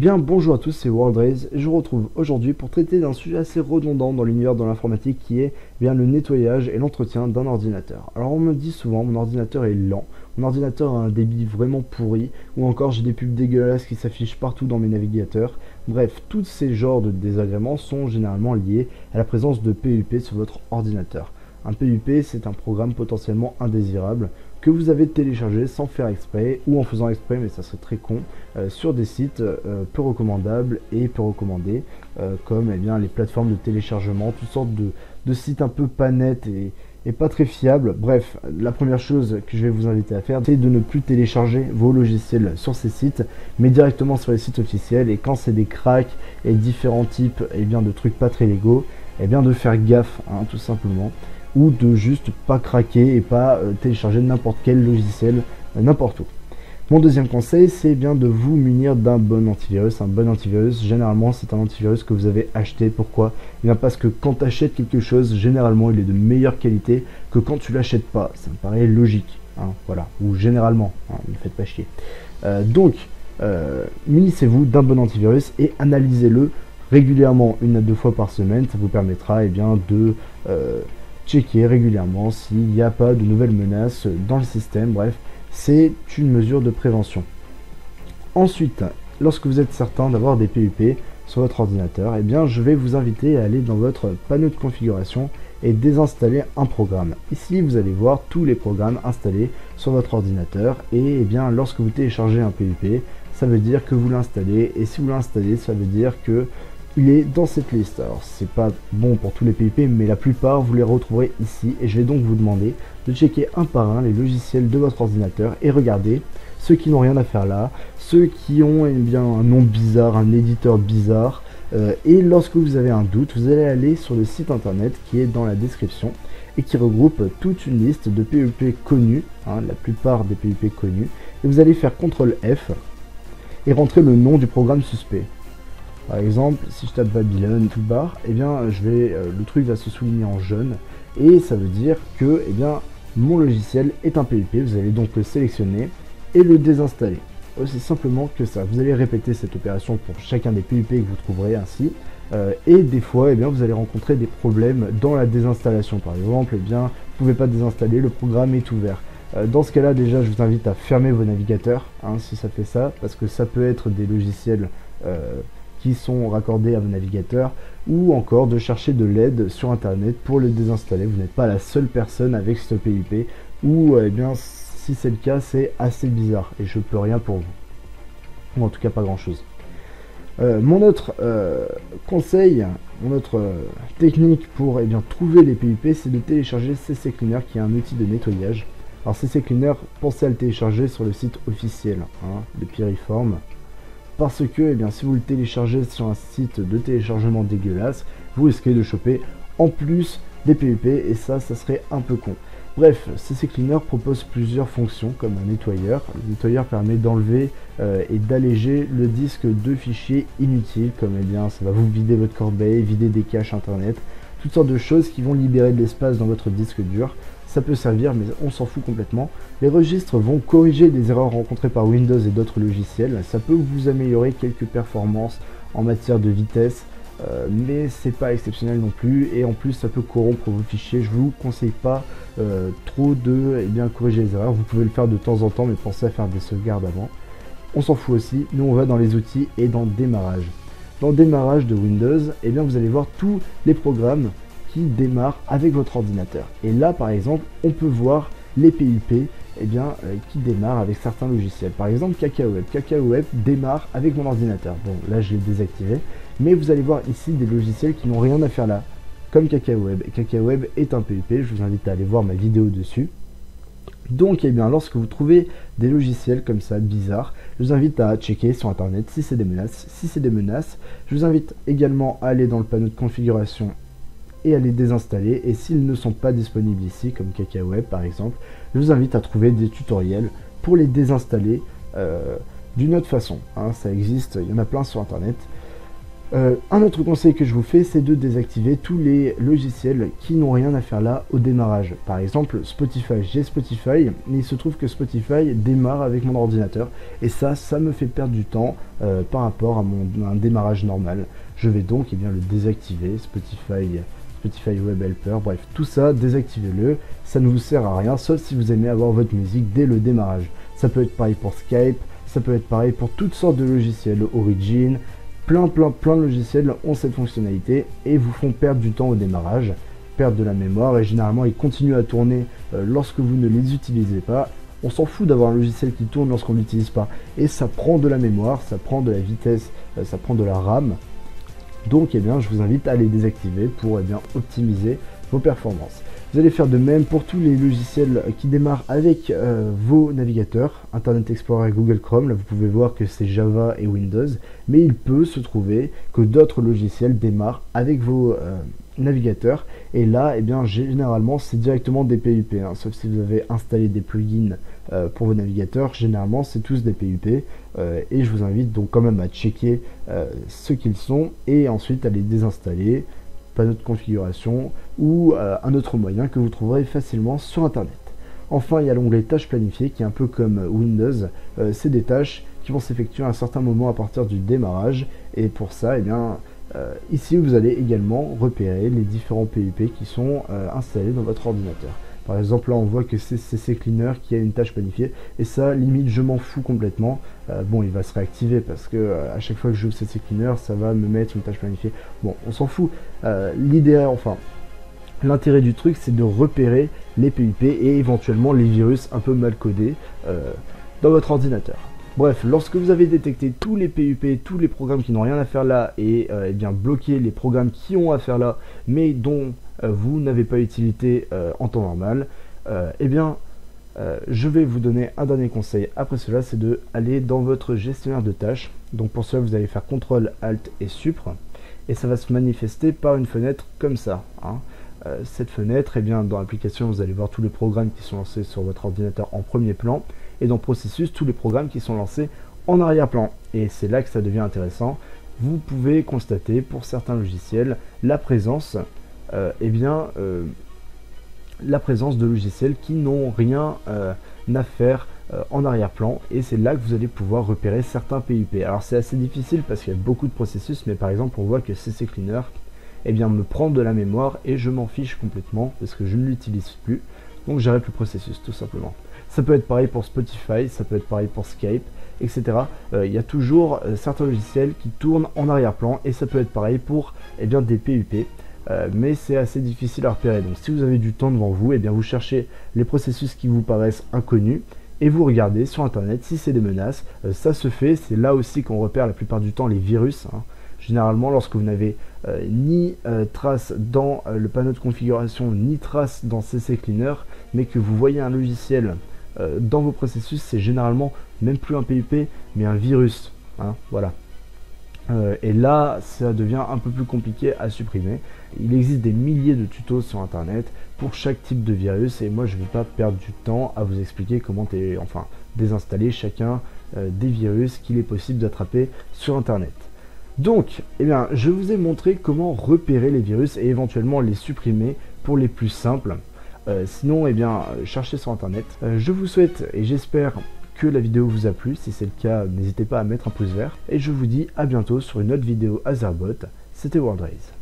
Bien, bonjour à tous, c'est WorldRaze et je vous retrouve aujourd'hui pour traiter d'un sujet assez redondant dans l'univers de l'informatique qui est bien le nettoyage et l'entretien d'un ordinateur. Alors on me dit souvent mon ordinateur est lent, mon ordinateur a un débit vraiment pourri ou encore j'ai des pubs dégueulasses qui s'affichent partout dans mes navigateurs. Bref, tous ces genres de désagréments sont généralement liés à la présence de PUP sur votre ordinateur. Un PUP, c'est un programme potentiellement indésirable que vous avez téléchargé sans faire exprès ou en faisant exprès, mais ça serait très con, sur des sites peu recommandables et peu recommandés, comme les plateformes de téléchargement, toutes sortes de sites un peu pas nets et pas très fiables. Bref, la première chose que je vais vous inviter à faire, c'est de ne plus télécharger vos logiciels sur ces sites, mais directement sur les sites officiels. Et quand c'est des cracks et différents types de trucs pas très légaux, de faire gaffe, tout simplement. Ou de juste pas craquer et pas télécharger n'importe quel logiciel n'importe où. Mon deuxième conseil, c'est bien de vous munir d'un bon antivirus. Un bon antivirus, généralement, c'est un antivirus que vous avez acheté. Pourquoi ? Parce que quand tu achètes quelque chose, généralement, il est de meilleure qualité que quand tu l'achètes pas. Ça me paraît logique. Voilà. Ou généralement, ne faites pas chier. Donc, munissez-vous d'un bon antivirus et analysez-le régulièrement, 1 à 2 fois par semaine. Ça vous permettra de checker régulièrement s'il n'y a pas de nouvelles menaces dans le système. Bref, c'est une mesure de prévention. Ensuite, lorsque vous êtes certain d'avoir des PUP sur votre ordinateur, je vais vous inviter à aller dans votre panneau de configuration et désinstaller un programme. Ici, vous allez voir tous les programmes installés sur votre ordinateur et lorsque vous téléchargez un PUP, ça veut dire que vous l'installez, et si vous l'installez, ça veut dire que il est dans cette liste. Alors c'est pas bon pour tous les PUP, mais la plupart vous les retrouverez ici, et je vais donc vous demander de checker un par un les logiciels de votre ordinateur et regarder ceux qui n'ont rien à faire là, ceux qui ont un nom bizarre, un éditeur bizarre, et lorsque vous avez un doute, vous allez aller sur le site internet qui est dans la description et qui regroupe toute une liste de PUP connus, la plupart des PUP connus, et vous allez faire CTRL F et rentrer le nom du programme suspect. Par exemple, si je tape Babylon toolbar, le truc va se souligner en jaune et ça veut dire que mon logiciel est un PUP. Vous allez donc le sélectionner et le désinstaller. Aussi simplement que ça. Vous allez répéter cette opération pour chacun des PUP que vous trouverez ainsi. Et des fois, vous allez rencontrer des problèmes dans la désinstallation. Par exemple, vous ne pouvez pas désinstaller, le programme est ouvert. Dans ce cas-là, déjà, je vous invite à fermer vos navigateurs, si ça fait ça, parce que ça peut être des logiciels qui sont raccordés à vos navigateurs, ou encore de chercher de l'aide sur internet pour le désinstaller. Vous n'êtes pas la seule personne avec ce PUP, ou si c'est le cas, c'est assez bizarre et je peux rien pour vous, ou en tout cas pas grand chose. Mon autre conseil, mon autre technique pour trouver les PUP, c'est de télécharger CCleaner, qui est un outil de nettoyage. Alors CCleaner, pensez à le télécharger sur le site officiel de Piriform, parce que si vous le téléchargez sur un site de téléchargement dégueulasse, vous risquez de choper en plus des PUP, et ça serait un peu con. Bref, CCleaner propose plusieurs fonctions comme un nettoyeur. Le nettoyeur permet d'enlever et d'alléger le disque de fichiers inutiles, comme ça va vous vider votre corbeille, vider des caches internet, toutes sortes de choses qui vont libérer de l'espace dans votre disque dur. Ça peut servir, mais on s'en fout complètement. Les registres vont corriger des erreurs rencontrées par Windows et d'autres logiciels. Ça peut vous améliorer quelques performances en matière de vitesse, mais c'est pas exceptionnel non plus. Et en plus, ça peut corrompre vos fichiers. Je vous conseille pas trop de corriger les erreurs. Vous pouvez le faire de temps en temps, mais pensez à faire des sauvegardes avant. On s'en fout aussi. Nous, on va dans les outils et dans démarrage. Dans démarrage de Windows, vous allez voir tous les programmes qui démarre avec votre ordinateur. Et là, par exemple, on peut voir les PUP qui démarrent avec certains logiciels. Par exemple, KakaoWeb. KakaoWeb démarre avec mon ordinateur. Bon, là, je l'ai désactivé. Mais vous allez voir ici des logiciels qui n'ont rien à faire là, comme KakaoWeb. Et KakaoWeb est un PUP. Je vous invite à aller voir ma vidéo dessus. Donc, lorsque vous trouvez des logiciels comme ça, bizarres, je vous invite à checker sur Internet si c'est des menaces. Si c'est des menaces, je vous invite également à aller dans le panneau de configuration et à les désinstaller, et s'ils ne sont pas disponibles ici, comme KakaoWeb par exemple, je vous invite à trouver des tutoriels pour les désinstaller d'une autre façon. Ça existe, il y en a plein sur internet. Un autre conseil que je vous fais, c'est de désactiver tous les logiciels qui n'ont rien à faire là au démarrage. Par exemple, Spotify. J'ai Spotify, mais il se trouve que Spotify démarre avec mon ordinateur. Et ça me fait perdre du temps par rapport à un démarrage normal. Je vais donc le désactiver, Spotify Web Helper, bref, tout ça, désactivez-le. Ça ne vous sert à rien, sauf si vous aimez avoir votre musique dès le démarrage. Ça peut être pareil pour Skype, ça peut être pareil pour toutes sortes de logiciels, Origin. Plein de logiciels ont cette fonctionnalité et vous font perdre du temps au démarrage, perdre de la mémoire, et généralement ils continuent à tourner lorsque vous ne les utilisez pas. On s'en fout d'avoir un logiciel qui tourne lorsqu'on ne l'utilise pas, et ça prend de la mémoire, ça prend de la vitesse, ça prend de la RAM. Donc je vous invite à les désactiver pour optimiser vos performances. Vous allez faire de même pour tous les logiciels qui démarrent avec vos navigateurs, Internet Explorer et Google Chrome. Là, vous pouvez voir que c'est Java et Windows, mais il peut se trouver que d'autres logiciels démarrent avec vos navigateurs. Et là, généralement, c'est directement des PUP, hein, sauf si vous avez installé des plugins pour vos navigateurs. Généralement, c'est tous des PUP, et je vous invite donc quand même à checker ce qu'ils sont et ensuite à les désinstaller. Panneau de configuration ou un autre moyen que vous trouverez facilement sur internet. Enfin, il y a l'onglet tâches planifiées qui est un peu comme Windows. C'est des tâches qui vont s'effectuer à un certain moment à partir du démarrage, et pour ça, ici vous allez également repérer les différents PUP qui sont installés dans votre ordinateur. Par exemple, là on voit que c'est CC Cleaner qui a une tâche planifiée, et ça, limite, je m'en fous complètement. Bon, il va se réactiver parce que à chaque fois que je joue CC Cleaner, ça va me mettre une tâche planifiée. Bon, on s'en fout. L'intérêt du truc, c'est de repérer les PUP et éventuellement les virus un peu mal codés dans votre ordinateur. Bref, lorsque vous avez détecté tous les PUP, tous les programmes qui n'ont rien à faire là, et bloqué les programmes qui ont à faire là, mais dont vous n'avez pas utilité en temps normal, je vais vous donner un dernier conseil après cela, c'est de aller dans votre gestionnaire de tâches. Donc pour cela, vous allez faire CTRL, ALT et SUPR, et ça va se manifester par une fenêtre comme ça, hein. Cette fenêtre, dans l'application, vous allez voir tous les programmes qui sont lancés sur votre ordinateur en premier plan, et dans Processus, tous les programmes qui sont lancés en arrière-plan. Et c'est là que ça devient intéressant. Vous pouvez constater pour certains logiciels la présence de logiciels qui n'ont rien à faire en arrière-plan, et c'est là que vous allez pouvoir repérer certains PUP. Alors c'est assez difficile parce qu'il y a beaucoup de processus, mais par exemple on voit que CC Cleaner me prend de la mémoire et je m'en fiche complètement parce que je ne l'utilise plus, donc j'arrête le processus tout simplement. Ça peut être pareil pour Spotify, ça peut être pareil pour Skype, etc. Il y a toujours certains logiciels qui tournent en arrière-plan, et ça peut être pareil pour des PUP. Mais c'est assez difficile à repérer. Donc si vous avez du temps devant vous, vous cherchez les processus qui vous paraissent inconnus et vous regardez sur internet si c'est des menaces. Ça se fait, c'est là aussi qu'on repère la plupart du temps les virus, hein. Généralement, lorsque vous n'avez ni trace dans le panneau de configuration, ni trace dans CC Cleaner, mais que vous voyez un logiciel dans vos processus, c'est généralement même plus un PUP, mais un virus, hein, voilà. Et là, ça devient un peu plus compliqué à supprimer. Il existe des milliers de tutos sur internet pour chaque type de virus, et moi je ne vais pas perdre du temps à vous expliquer comment désinstaller chacun des virus qu'il est possible d'attraper sur internet. Donc, je vous ai montré comment repérer les virus et éventuellement les supprimer pour les plus simples. Sinon, cherchez sur internet. Je vous souhaite et j'espère que la vidéo vous a plu. Si c'est le cas, n'hésitez pas à mettre un pouce vert. Et je vous dis à bientôt sur une autre vidéo Azerbot. C'était Worldraise.